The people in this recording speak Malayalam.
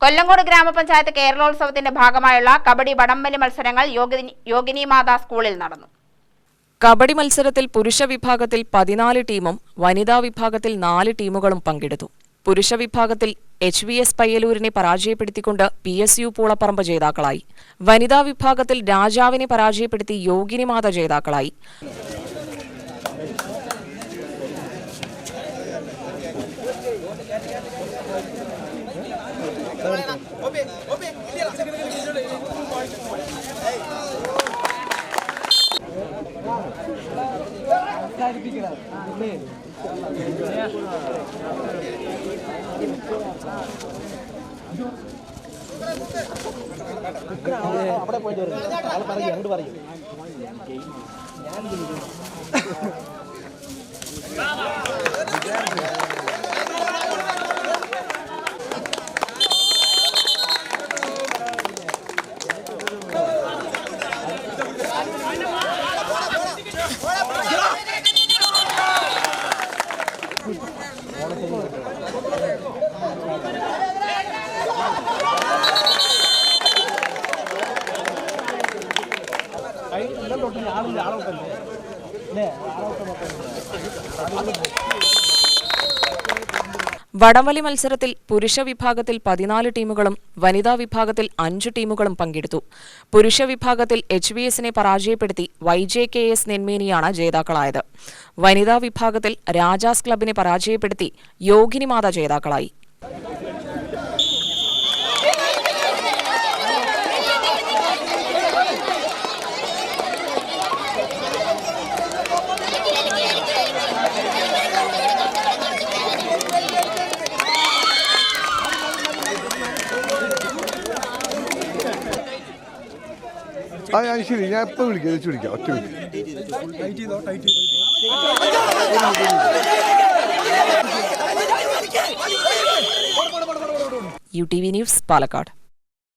കൊല്ലങ്കോട് ഗ്രാമപഞ്ചായത്ത് കേരളോത്സവത്തിന്റെ ഭാഗമായുള്ള കബഡി വടംവലി മത്സരങ്ങൾ യോഗിനിമാതാ സ്കൂളിൽ നടന്നു. കബഡി മത്സരത്തിൽ പുരുഷ വിഭാഗത്തിൽ 14 ടീമും വനിതാ വിഭാഗത്തിൽ 4 ടീമുകളും പങ്കെടുത്തു. പുരുഷ വിഭാഗത്തിൽ HVS പയ്യലൂരിനെ പരാജയപ്പെടുത്തിക്കൊണ്ട് PSU പൂളപ്പറമ്പ് ജേതാക്കളായി. വനിതാ വിഭാഗത്തിൽ രാജാവിനെ പരാജയപ്പെടുത്തി യോഗിനിമാത ജേതാക്കളായി. വടംവലി മത്സരത്തിൽ പുരുഷ വിഭാഗത്തിൽ 14 ടീമുകളും വനിതാ വിഭാഗത്തിൽ 5 ടീമുകളും പങ്കെടുത്തു. പുരുഷ വിഭാഗത്തിൽ HVSനെ പരാജയപ്പെടുത്തി YJKS നെന്മേനിയാണ് ജേതാക്കളായത്. വനിതാ വിഭാഗത്തിൽ രാജാസ് ക്ലബിനെ പരാജയപ്പെടുത്തി യോഗിനിമാത ജേതാക്കളായി. ശരി, ഞാൻ എപ്പോൾ വിളിക്കാം ഒറ്റ UTV ന്യൂസ് പാലക്കാട്.